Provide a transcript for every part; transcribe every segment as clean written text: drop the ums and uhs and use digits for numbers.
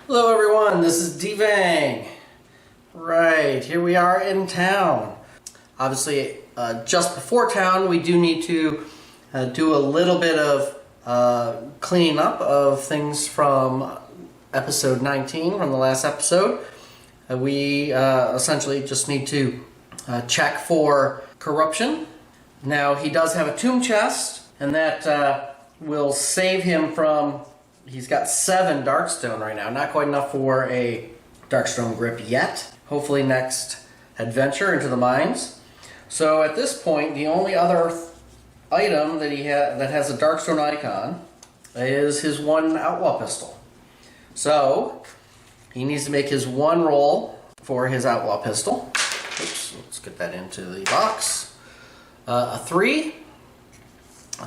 Hello everyone, this is Devang. Right, here we are in town. Obviously, just before town, we do need to do a little bit of cleaning up of things from episode 19, from the last episode. We essentially just need to check for corruption. Now, he does have a tomb chest, and that will save him from... He's got 7 Darkstone right now. Not quite enough for a Darkstone Grip yet. Hopefully next adventure into the mines. So at this point, the only other item that that has a Darkstone icon is his one Outlaw pistol. So he needs to make his one roll for his Outlaw pistol. Oops, let's get that into the box. A 3.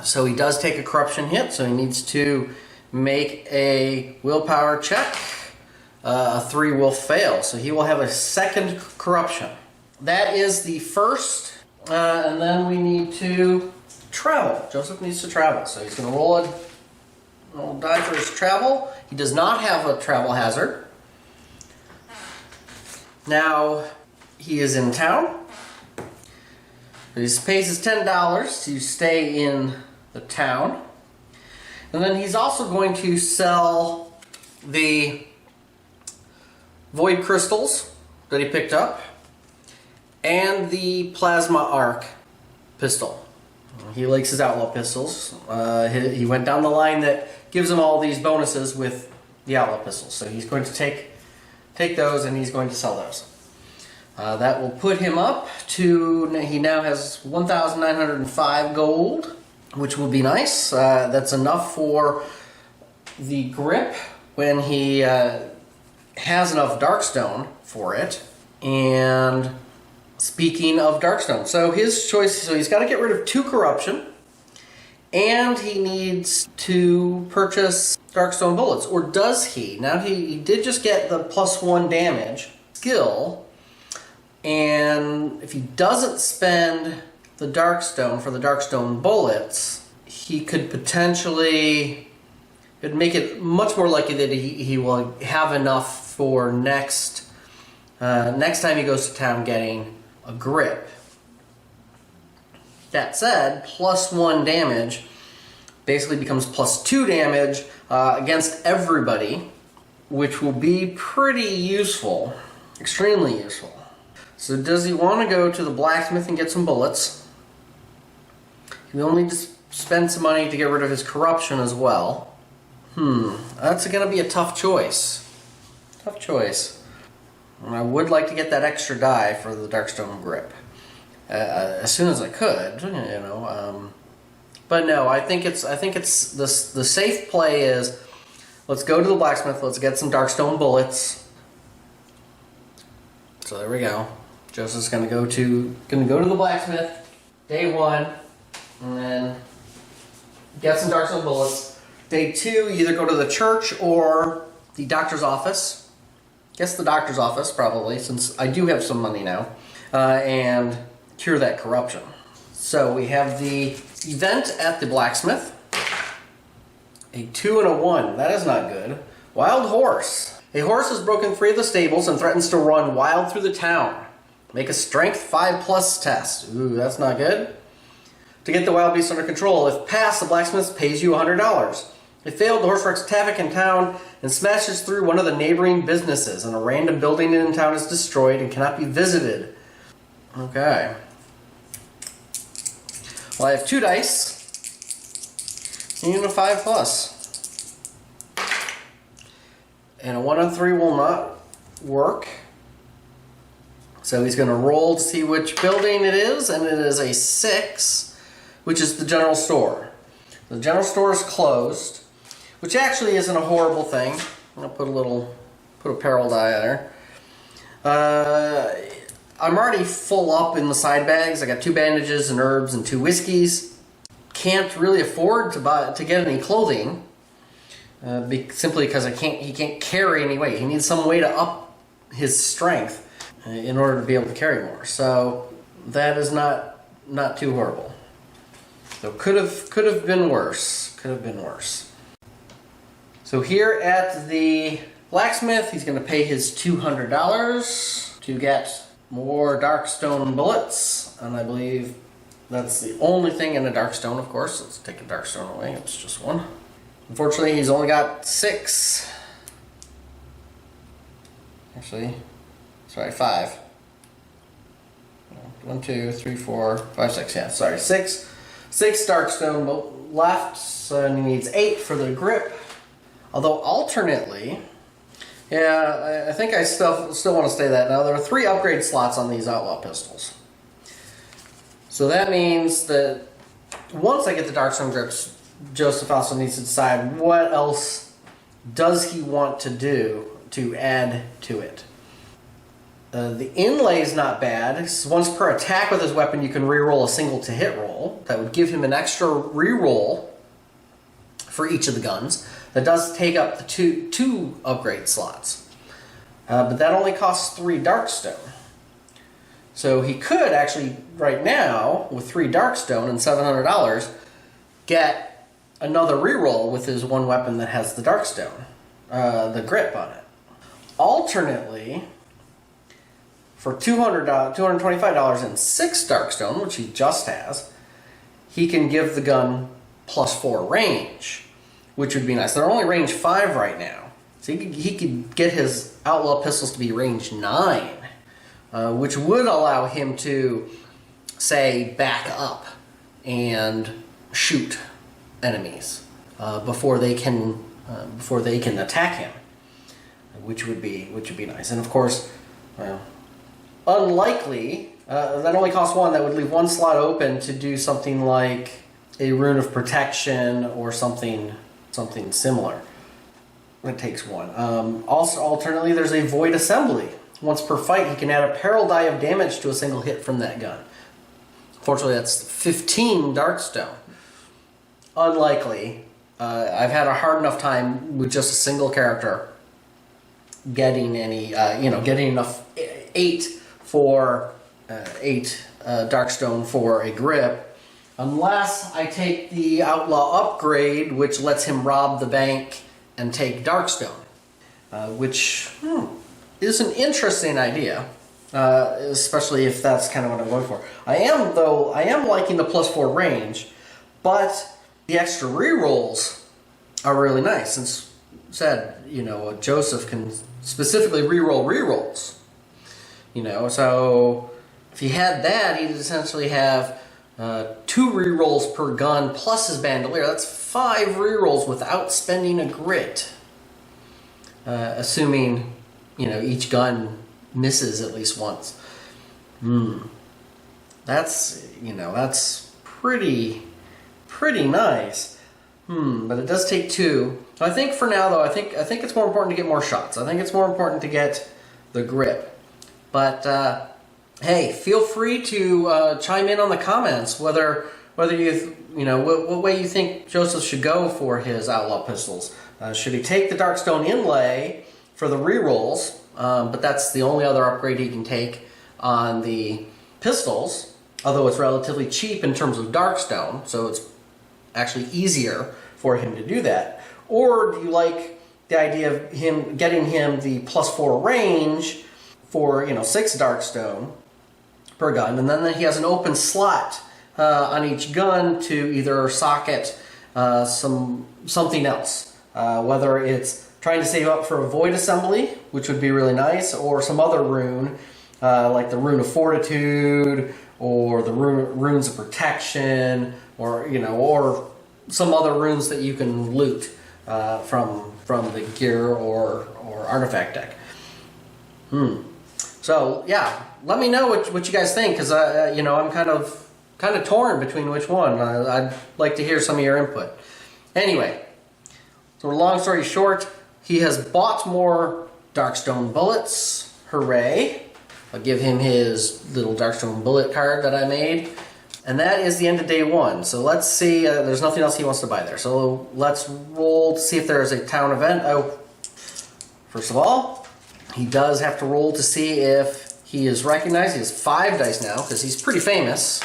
So he does take a corruption hit, so he needs to make a willpower check. A 3 will fail, so he will have a second corruption. That is the first, and then we need to travel. Joseph needs to travel, so he's going to roll a die for his travel. He does not have a travel hazard. Now, he is in town. He pays his $10 to stay in the town. And then he's also going to sell the void crystals that he picked up and the plasma arc pistol. He likes his Outlaw pistols. He went down the line that gives him all these bonuses with the Outlaw pistols. So he's going to take those and he's going to sell those. That will put him up to, he now has 1,905 gold, which will be nice. That's enough for the grip when he has enough Darkstone for it. And speaking of Darkstone, so his choice, so he's got to get rid of 2 corruption, and he needs to purchase Darkstone bullets. Or does he? Now he did just get the +1 damage skill, and if he doesn't spend the Darkstone for the Darkstone bullets, he could potentially, it'd make it much more likely that he will have enough for next time he goes to town getting a grip. That said, +1 damage basically becomes +2 damage against everybody, which will be pretty useful, extremely useful. So does he want to go to the blacksmith and get some bullets? He will need to spend some money to get rid of his corruption as well. That's going to be a tough choice. Tough choice. And I would like to get that extra die for the Darkstone Grip as soon as I could, you know. But no, I think it's the safe play is let's go to the blacksmith. Let's get some Darkstone bullets. So there we go. Joseph's going to go to the blacksmith day 1. And then get some Darkstone bullets. Day 2, you either go to the church or the doctor's office. Guess the doctor's office, probably, since I do have some money now. And cure that corruption. So we have the event at the blacksmith. A 2 and a 1. That is not good. Wild horse. A horse has broken free of the stables and threatens to run wild through the town. Make a strength 5+ test. Ooh, that's not good. To get the wild beast under control, if passed, the blacksmith pays you $100. If failed, the horse wreaks havoc in town and smashes through one of the neighboring businesses, and a random building in town is destroyed and cannot be visited. Okay. Well, I have 2 dice. And a 5+. And a 1 and 3 will not work. So he's going to roll to see which building it is, and it is a 6. Which is the general store. The general store is closed, which actually isn't a horrible thing. I'm gonna put a peril die there. I'm already full up in the side bags. I got 2 bandages and herbs and 2 whiskeys. Can't really afford to get any clothing, simply because he can't carry any weight. He needs some way to up his strength in order to be able to carry more. So that is not too horrible. So could have been worse. Could have been worse. So here at the Blacksmith, he's going to pay his $200 to get more Darkstone bullets, and I believe that's the only thing in a Darkstone, of course. Let's take a Darkstone away, it's just one. Unfortunately, he's only got 6. Actually, sorry, 5. 1, 2, 3, 4, 5, 6. Yeah, sorry, 6 Darkstone left, so he needs 8 for the grip. Although alternately, yeah, I think I still want to stay that. Now there are 3 upgrade slots on these Outlaw pistols, so that means that once I get the Darkstone grips, Joseph also needs to decide what else does he want to do to add to it. The inlay is not bad. Once per attack with his weapon, you can reroll a single to hit roll. That would give him an extra reroll for each of the guns. That does take up the two upgrade slots. But that only costs 3 Darkstone. So he could actually, right now, with 3 Darkstone and $700, get another reroll with his one weapon that has the Darkstone, the grip on it. Alternately, for $225 and 6 Darkstone, which he just has, he can give the gun +4 range, which would be nice. They're only range 5 right now, so he could get his Outlaw pistols to be range 9, which would allow him to, say, back up and shoot enemies before they can attack him, which would be nice. And of course, unlikely that only costs 1. That would leave 1 slot open to do something like a rune of protection or something similar. It takes 1. Also, alternately, there's a void assembly. Once per fight, he can add a peril die of damage to a single hit from that gun. Fortunately, that's 15 Darkstone. Unlikely. I've had a hard enough time with just a single character getting any, getting enough 8 Darkstone for a grip, unless I take the Outlaw upgrade, which lets him rob the bank and take Darkstone, which is an interesting idea, especially if that's kind of what I'm going for. I am liking the +4 range, but the extra rerolls are really nice. Since said, Joseph can specifically reroll rerolls. So if he had that, he'd essentially have 2 rerolls per gun plus his bandolier. That's 5 rerolls without spending a grit. Assuming, each gun misses at least once. That's pretty nice. But it does take 2. So I think for now, though, I think it's more important to get more shots. I think it's more important to get the grip. But hey, feel free to chime in on the comments whether you what way you think Joseph should go for his Outlaw pistols. Should he take the Darkstone inlay for the rerolls? But that's the only other upgrade he can take on the pistols. Although it's relatively cheap in terms of Darkstone, so it's actually easier for him to do that. Or do you like the idea of him getting him the +4 range for 6 Darkstone per gun, and then he has an open slot on each gun to either socket something else, whether it's trying to save up for a void assembly, which would be really nice, or some other rune, like the rune of fortitude, or the runes of protection, or some other runes that you can loot from the gear or artifact deck. So yeah, let me know what you guys think, because I'm kind of torn between which one. I'd like to hear some of your input. Anyway, so long story short, he has bought more Darkstone bullets. Hooray! I'll give him his little Darkstone bullet card that I made. And that is the end of day 1. So let's see, there's nothing else he wants to buy there. So let's roll to see if there is a town event. Oh, first of all, he does have to roll to see if he is recognized. He has 5 dice now, because he's pretty famous.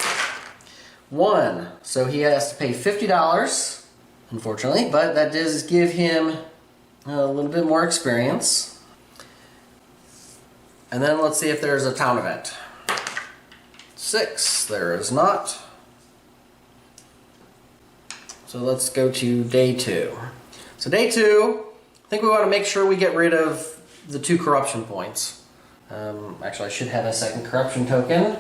1, so he has to pay $50, unfortunately, but that does give him A little bit more experience. And then let's see if there's a town event. 6, there is not. So let's go to day 2. So day 2, I think we want to make sure we get rid of the 2 corruption points. Actually, I should have a second corruption token.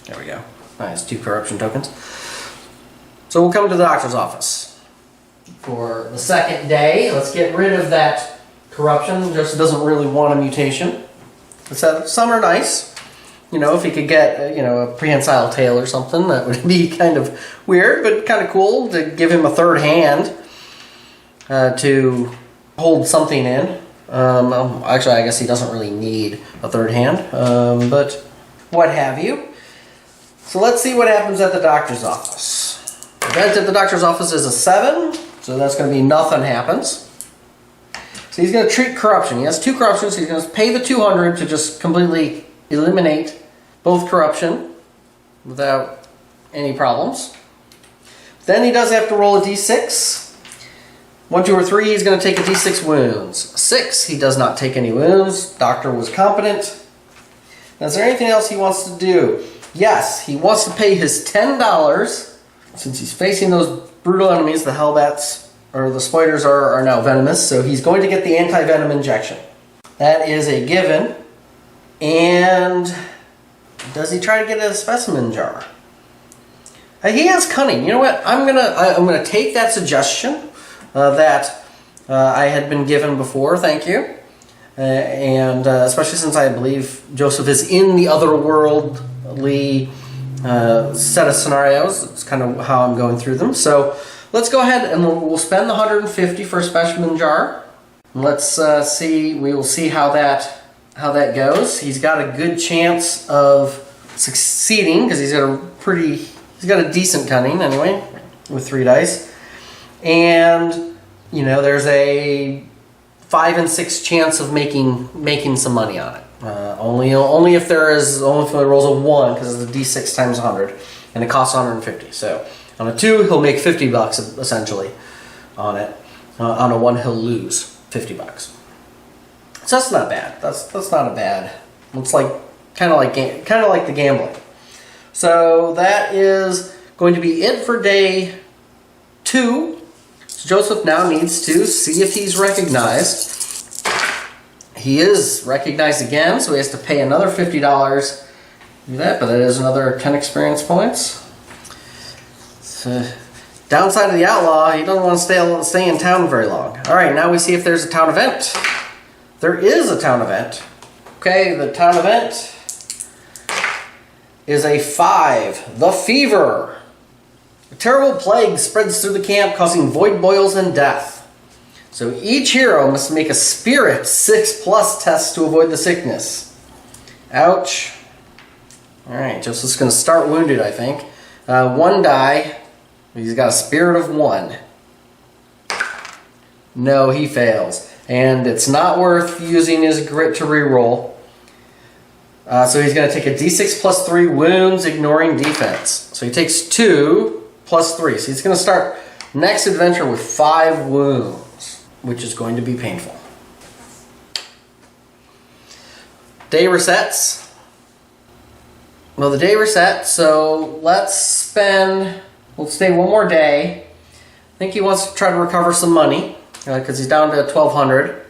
There we go. Nice, 2 corruption tokens. So we'll come to the doctor's office. For the second day, let's get rid of that corruption. Joseph doesn't really want a mutation. Some are nice. You know, if he could get, a prehensile tail or something, that would be kind of weird, but kind of cool to give him a third hand to hold something in. Actually, I guess he doesn't really need a third hand, but what have you. So let's see what happens at the doctor's office. The event at the doctor's office is a 7, so that's going to be nothing happens. So he's going to treat corruption. He has 2 corruptions, so he's going to pay the 200 to just completely eliminate both corruption without any problems. Then he does have to roll a d6. 1, 2, or 3, he's going to take a d6 wounds. 6, he does not take any wounds. Doctor was competent. Now, is there anything else he wants to do? Yes, he wants to pay his $10 since he's facing those brutal enemies. The hellbats or the spiders are now venomous, so he's going to get the anti-venom injection. That is a given. And does he try to get a specimen jar? He has cunning. You know what? I'm gonna take that suggestion that I had been given before. Thank you. And especially since I believe Joseph is in the otherworldly set of scenarios. It's kind of how I'm going through them. So let's go ahead and we'll spend the 150 for a specimen jar. Let's see. We will see how that goes. He's got a good chance of succeeding because he's got a decent cunning anyway with 3 dice. And there's a 5 and 6 chance of making some money on it. Only if it rolls a 1 because it's a d6 times 100 and it costs 150. So on a 2 he'll make $50 essentially on it. On a 1 he'll lose $50. So that's not bad. That's not a bad. It's like kind of like the gambling. So that is going to be it for day 2. So Joseph now needs to see if he's recognized. He is recognized again, so he has to pay another $50. Do that, but that is another 10 experience points. So, downside of the outlaw, he doesn't want to stay in town very long. All right, now we see if there's a town event. There is a town event. Okay, the town event is a 5. The fever. A terrible plague spreads through the camp, causing void boils and death. So each hero must make a spirit 6+ test to avoid the sickness. Ouch. Alright, Joseph's going to start wounded, I think. 1 die. He's got a spirit of 1. No, he fails. And it's not worth using his grit to reroll. So he's going to take a d6 plus 3 wounds, ignoring defense. So he takes 2 plus 3. So he's going to start next adventure with 5 wounds, which is going to be painful. Day resets. Well, the day resets, so we'll stay 1 more day. I think he wants to try to recover some money because he's down to 1,200.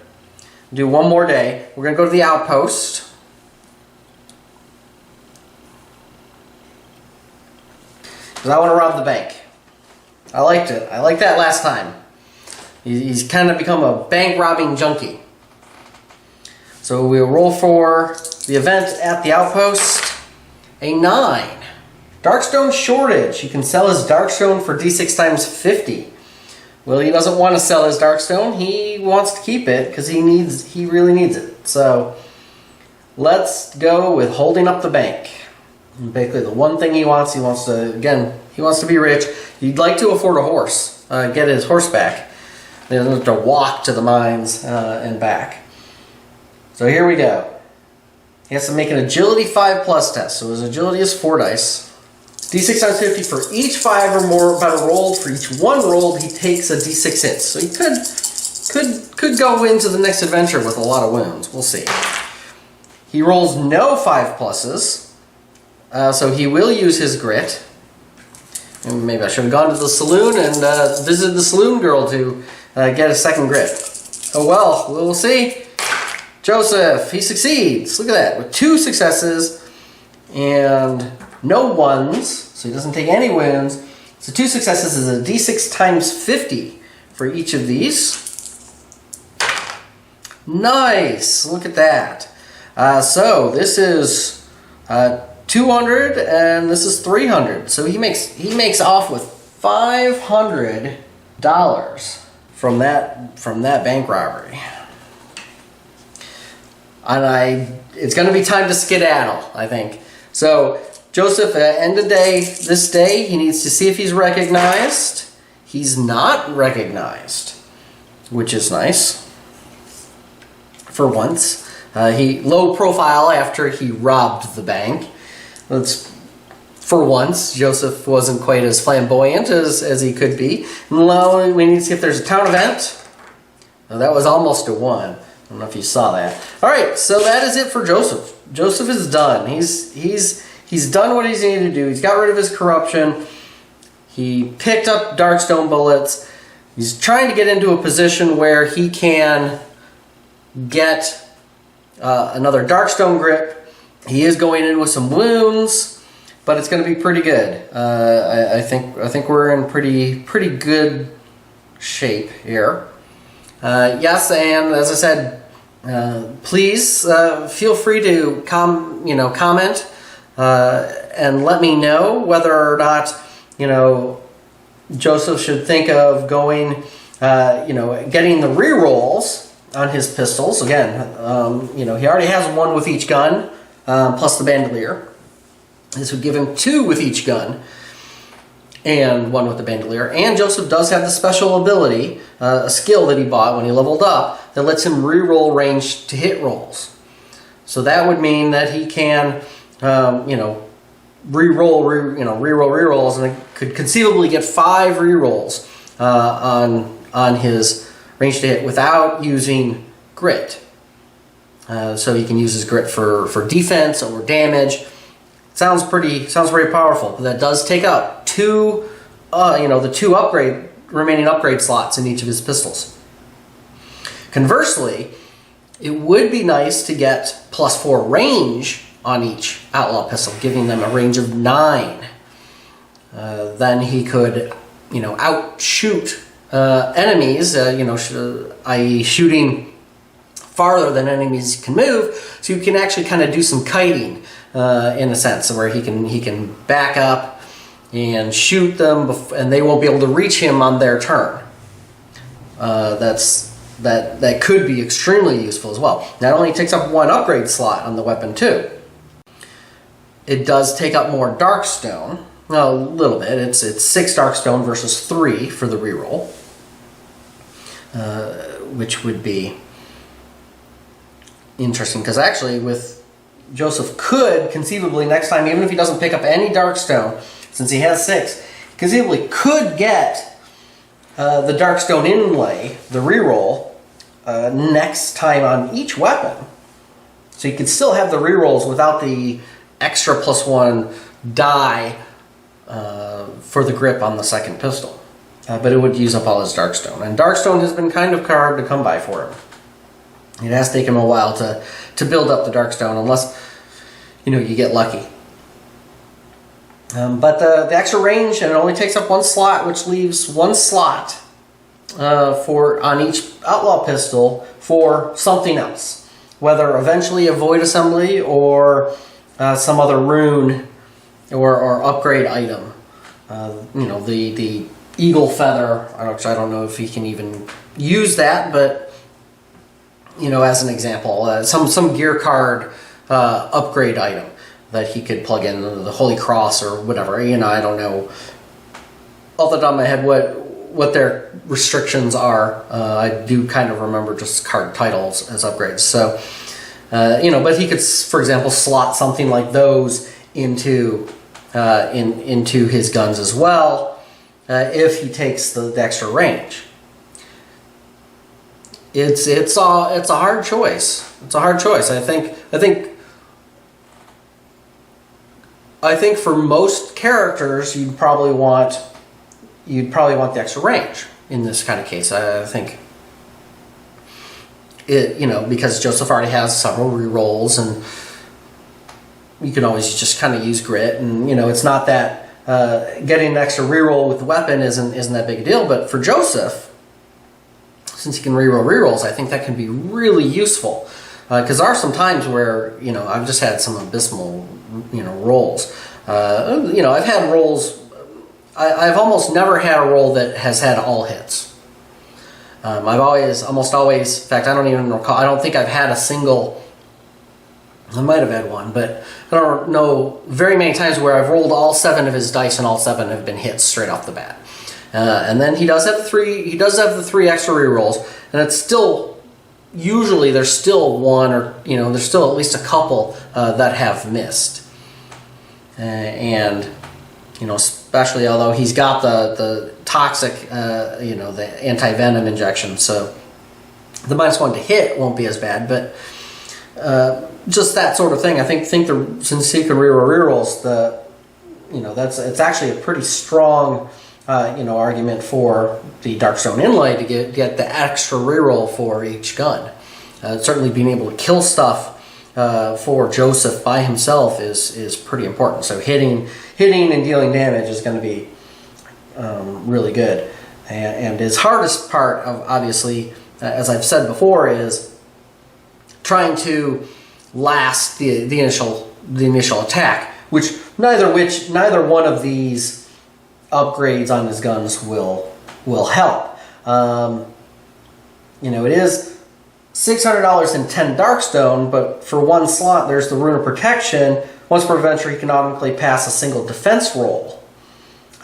Do 1 more day. We're going to go to the outpost. Because I want to rob the bank. I liked it. I liked that last time. He's kind of become a bank robbing junkie. So we'll roll for the event at the outpost. A 9. Darkstone shortage. You can sell his Darkstone for d6 times 50. Well, he doesn't want to sell his Darkstone. He wants to keep it because he really needs it. So let's go with holding up the bank. Basically, the one thing he wants to be rich. He'd like to afford a horse, get his horse back. He doesn't have to walk to the mines and back. So here we go. He has to make an agility 5+ test. So his agility is 4 dice. D6 times 50 for each 5 or more better rolled. For each 1 rolled, he takes a D6 hit. So he could could go into the next adventure with a lot of wounds. We'll see. He rolls no 5+, so he will use his grit. And maybe I should have gone to the saloon and visited the saloon girl to get a second grit. Oh well, we'll see. Joseph, he succeeds. Look at that, with 2 successes and no 1s, so he doesn't take any wounds. So 2 successes is a d6 times 50 for each of these. Nice, look at that. So this is 200 and this is 300. So he makes off with $500 from that bank robbery. And it's going to be time to skedaddle, I think. So Joseph, end of day, this day, he needs to see if he's recognized. He's not recognized, which is nice. For once. He low profile after he robbed the bank. For once, Joseph wasn't quite as flamboyant as he could be. Now we need to see if there's a town event. Now, that was almost a 1. I don't know if you saw that. All right, so that is it for Joseph. Joseph is done. He's done what he's needed to do. He's got rid of his corruption. He picked up Darkstone bullets. He's trying to get into a position where he can get another Darkstone Grip. He is going in with some wounds, but it's going to be pretty good. I think we're in pretty good shape here. Yes, and as I said, please feel free to comment and let me know whether or not Joseph should think of going getting the rerolls on his pistols. Again, he already has 1 with each gun, plus the bandolier. This would give him 2 with each gun, and 1 with the bandolier. And Joseph does have the special ability, a skill that he bought when he leveled up, that lets him reroll range to hit rolls. So that would mean that he can, reroll rerolls, and it could conceivably get 5 rerolls on his range to hit without using grit. So he can use his grit for defense or damage. Sounds very powerful, but that does take up 2, the 2 remaining upgrade slots in each of his pistols. Conversely, it would be nice to get +4 range on each Outlaw pistol, giving them a range of 9. Then he could, outshoot enemies, i.e. shooting farther than enemies can move, so you can actually kind of do some kiting in a sense, where he can back up and shoot them, and they won't be able to reach him on their turn. That could be extremely useful as well. Not only takes up 1 upgrade slot on the weapon too, it does take up more Darkstone. A little bit. It's 6 Darkstone versus 3 for the reroll, which would be interesting, because actually with Joseph could conceivably next time, even if he doesn't pick up any Darkstone, since he has 6, conceivably could get the Darkstone inlay, the reroll, next time on each weapon. So you could still have the rerolls without the extra +1 die for the grip on the second pistol. But it would use up all his Darkstone. And Darkstone has been kind of hard to come by for him. It has taken him a while to build up the Darkstone, unless you get lucky. But the extra range, and it only takes up 1 slot, which leaves 1 slot on each Outlaw pistol for something else. Whether eventually a Void Assembly or some other rune or upgrade item. The Eagle Feather, which I don't know if he can even use that, but as an example, some gear card upgrade item that he could plug in, the Holy Cross or whatever. I don't know off the top of my head what their restrictions are. I do kind of remember just card titles as upgrades. So, but he could, for example, slot something like those into his guns as well, if he takes the extra range. it's a hard choice. It's a hard choice. I think for most characters, you'd probably want the extra range in this kind of case. I think it, because Joseph already has several rerolls, and you can always just kind of use grit, and it's not that getting an extra reroll with the weapon isn't that big a deal. But for Joseph, since he can reroll rerolls, I think that can be really useful. Because there are some times where I've just had some abysmal rolls. I've had rolls. I've almost never had a roll that has had all hits. I've almost always. In fact, I don't even recall. I don't think I've had a single. I might have had one, but I don't know very many times where I've rolled all 7 of his dice and all 7 have been hits straight off the bat. And then he does have the 3. He does have the 3 extra rerolls, and it's still. Usually there's still one, or there's still at least a couple that have missed, and especially although he's got the toxic the anti-venom injection, so the -1 to hit won't be as bad. But just that sort of thing, I think since he can reroll rerolls, it's actually a pretty strong argument for the Darkstone inlay to get the extra reroll for each gun. Certainly being able to kill stuff for Joseph by himself is pretty important. So hitting and dealing damage is going to be really good. And his hardest part, obviously, as I've said before, is trying to last the initial attack, which neither one of these upgrades on his guns will help. It is $600 and 10 Darkstone, but for 1 slot there's the Rune of Protection. Once per adventure, he can automatically pass a single defense roll,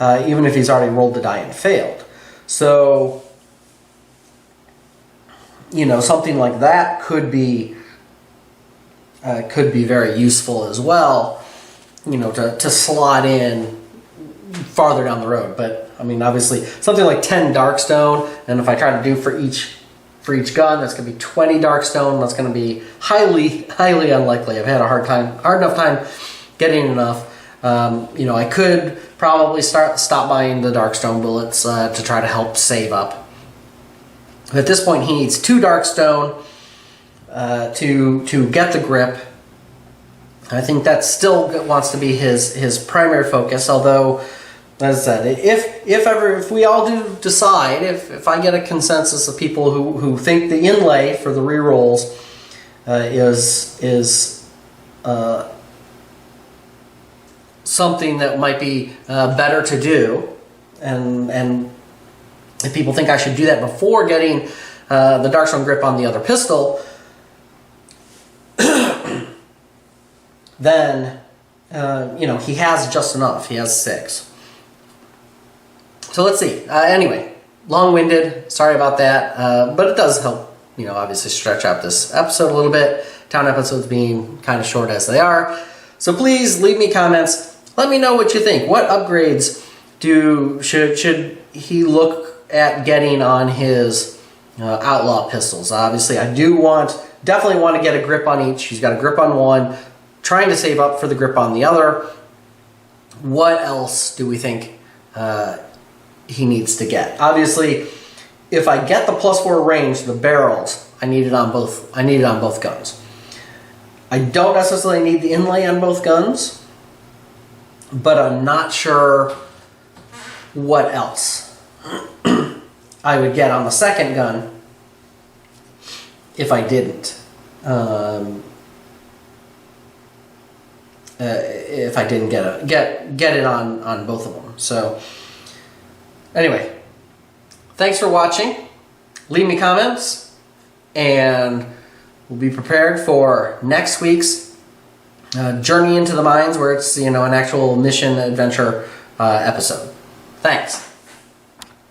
even if he's already rolled the die and failed. So, something like that could be very useful as well. To slot in farther down the road. But I mean, obviously something like 10 Darkstone, and if I try to do for each gun, that's going to be 20 Darkstone. That's going to be highly unlikely. I've had a hard enough time getting enough. I could probably stop buying the Darkstone bullets to try to help save up. But at this point, he needs 2 Darkstone to get the grip. I think that still wants to be his primary focus, although, as I said, if we all do decide, if I get a consensus of people who think the inlay for the rerolls is something that might be better to do, and if people think I should do that before getting the Darkstone Grip on the other pistol, then he has just enough. He has 6. So let's see. Anyway, long-winded. Sorry about that, but it does help. Obviously stretch out this episode a little bit. Town episodes being kind of short as they are. So please leave me comments. Let me know what you think. What upgrades should he look at getting on his Outlaw pistols? Obviously, I definitely want to get a grip on each. He's got a grip on one. Trying to save up for the grip on the other. What else do we think he needs to get? Obviously, if I get the +4 range, the barrels, I need it on both guns. I don't necessarily need the inlay on both guns, but I'm not sure what else I would get on the second gun if I didn't. If I didn't get it on both of them. So anyway, thanks for watching. Leave me comments, and we'll be prepared for next week's Journey into the Mines, where it's an actual mission adventure episode. Thanks.